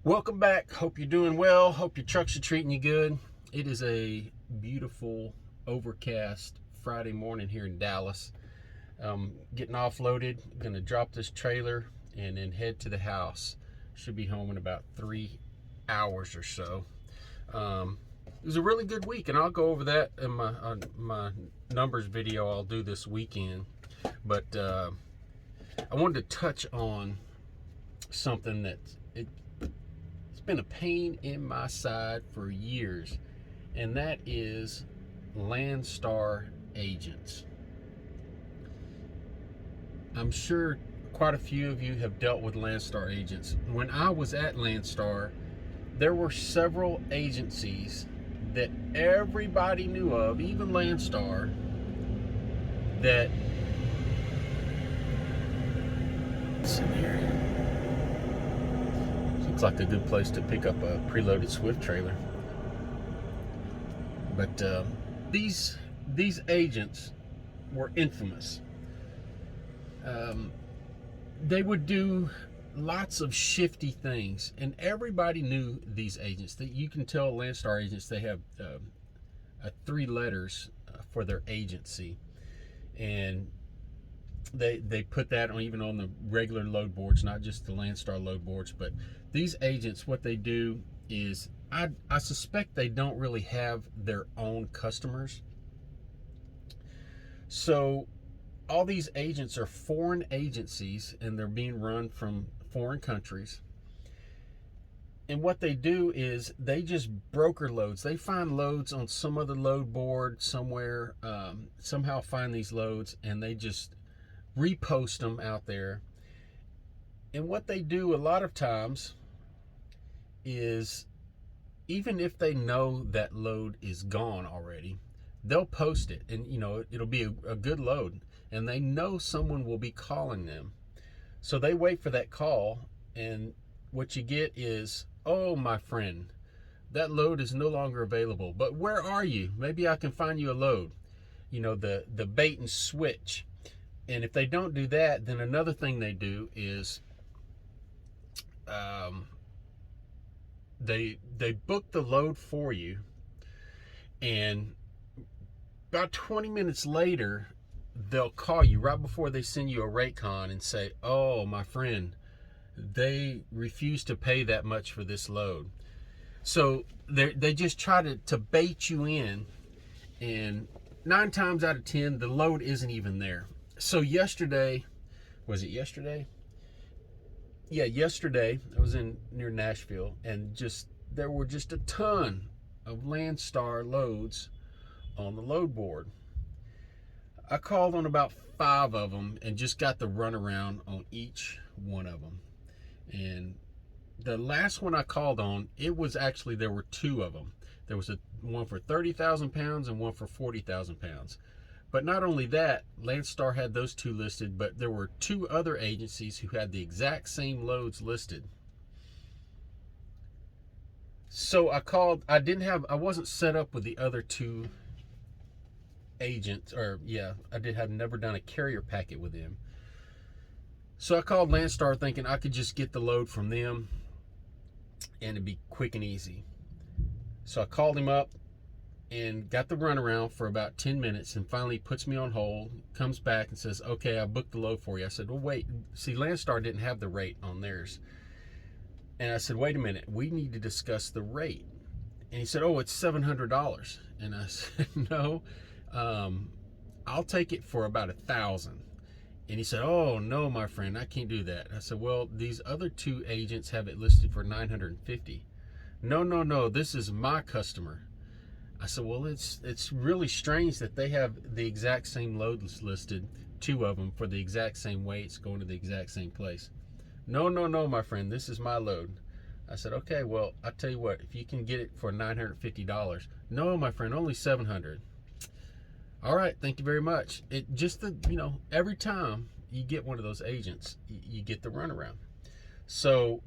Welcome back. Hope you're doing well. Hope your trucks are treating you good. It is a beautiful, overcast Friday morning here in Dallas. Getting offloaded. Gonna drop this trailer and then head to the house. Should be home in about 3 hours or so. It was a really good week, and I'll go over that in my numbers video I'll do this weekend. But I wanted to touch on something that's been a pain in my side for years, and that is Landstar agents. I'm sure quite a few of you have dealt with Landstar agents. When I was at Landstar, there were several agencies that everybody knew of, even Landstar, that listen here. Looks like a good place to pick up a preloaded Swift trailer. But these agents were infamous. They would do lots of shifty things, and everybody knew these agents. That you can tell Landstar agents, they have 3 letters for their agency, and they put that on even on the regular load boards, not just the Landstar load boards. But these agents, what they do is, I suspect they don't really have their own customers. So all these agents are foreign agencies, and they're being run from foreign countries. And what they do is they just broker loads. They find loads on some other load board somewhere, somehow find these loads, and they just repost them out there. And what they do a lot of times is, even if they know that load is gone already, they'll post it, and it'll be a good load, and they know someone will be calling them. So they wait for that call, and what you get is, oh, my friend, that load is no longer available, but where are you? Maybe I can find you a load. The bait and switch. And if they don't do that, then another thing they do is they book the load for you, and about 20 minutes later, they'll call you right before they send you a rate con and say, oh, my friend, they refuse to pay that much for this load. So they just try to bait you in, and 9 times out of 10, the load isn't even there. So yesterday, was it yesterday? Yeah, yesterday I was near Nashville, and there were just a ton of Landstar loads on the load board. I called on about 5 of them and just got the runaround on each one of them. And the last one I called on, there were 2 of them. There was one for 30,000 pounds and one for 40,000 pounds. But not only that, Landstar had those 2 listed, but there were 2 other agencies who had the exact same loads listed. So I called. I wasn't set up with the other 2 agents, I've never done a carrier packet with them. So I called Landstar thinking I could just get the load from them and it'd be quick and easy. So I called him up and got the runaround for about 10 minutes, and finally puts me on hold, comes back and says, okay, I booked the load for you. I said, well, wait, see, Landstar didn't have the rate on theirs. And I said, wait a minute, we need to discuss the rate. And he said, oh, it's $700. And I said, no, I'll take it for about 1,000. And he said, oh, no, my friend, I can't do that. I said, well, these other 2 agents have it listed for $950. No, this is my customer. I said, well, it's really strange that they have the exact same loads listed, 2 of them for the exact same weights going to the exact same place. No, my friend, this is my load. I said, okay, well, I'll tell you what, if you can get it for $950. No, my friend, only $700. All right, thank you very much. Every time you get one of those agents, you get the runaround. So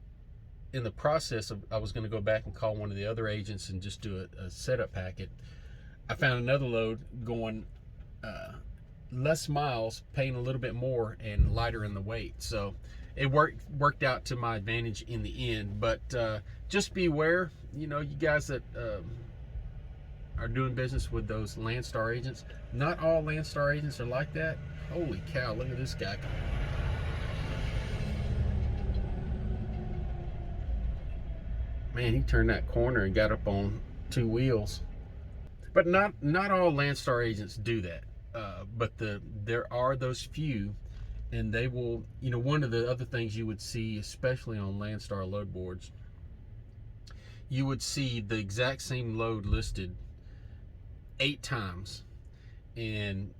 in the process of, I was going to go back and call one of the other agents and just do a setup packet. I found another load going less miles, paying a little bit more, and lighter in the weight. So it worked out to my advantage in the end. But just beware, you know, you guys that are doing business with those Landstar agents. Not all Landstar agents are like that. Holy cow, look at this guy. Man, he turned that corner and got up on two wheels. But not all Landstar agents do that. But there are those few, and they will, you know, one of the other things you would see, especially on Landstar load boards, you would see the exact same load listed 8 times, and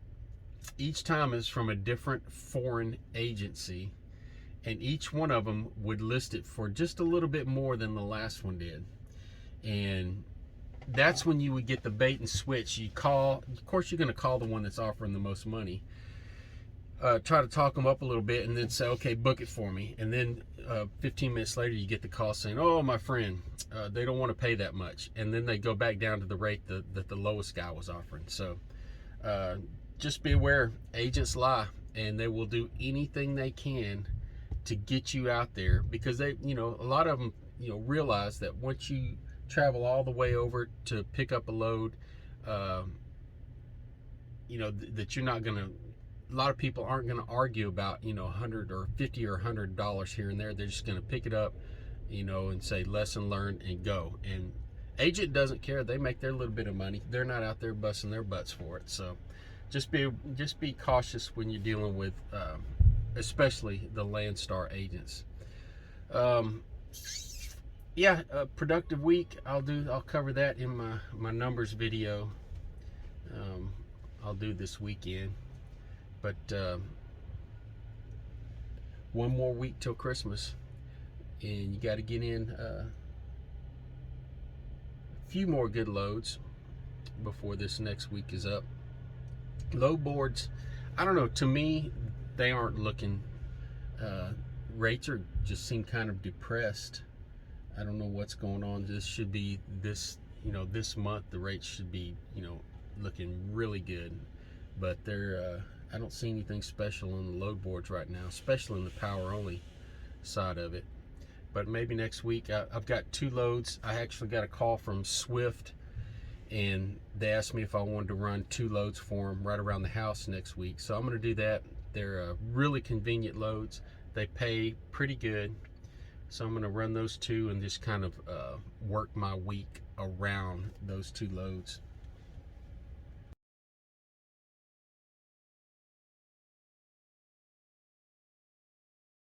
each time is from a different foreign agency, and each one of them would list it for just a little bit more than the last one did. And that's when you would get the bait and switch. You call, of course you're going to call the one that's offering the most money, try to talk them up a little bit, and then say, okay, book it for me. And then 15 minutes later you get the call saying, oh, my friend, they don't want to pay that much. And then they go back down to the rate that the lowest guy was offering. So just be aware, agents lie, and they will do anything they can to get you out there, because they, you know, a lot of them, you know, realize that once you travel all the way over to pick up a load, you know, that you're not gonna, a lot of people aren't gonna argue about, you know, $100 or $50 or $100 here and there. They're just gonna pick it up, you know, and say lesson learned and go. And agent doesn't care. They make their little bit of money. They're not out there busting their butts for it. So just be cautious when you're dealing with especially the Landstar agents. Yeah, a productive week. I'll cover that in my numbers video. I'll do this weekend. But one more week till Christmas, and you got to get in a few more good loads before this next week is up. Load boards, I don't know, to me they aren't looking, rates are just seem kind of depressed. I don't know what's going on. This should be this, you know, this month the rates should be, you know, looking really good, but they're I don't see anything special on the load boards right now, especially in the power only side of it. But maybe next week. I've got 2 loads. I actually got a call from Swift, and they asked me if I wanted to run 2 loads for them right around the house next week. So I'm going to do that. They're really convenient loads. They pay pretty good. So I'm going to run those 2 and just kind of work my week around those 2 loads.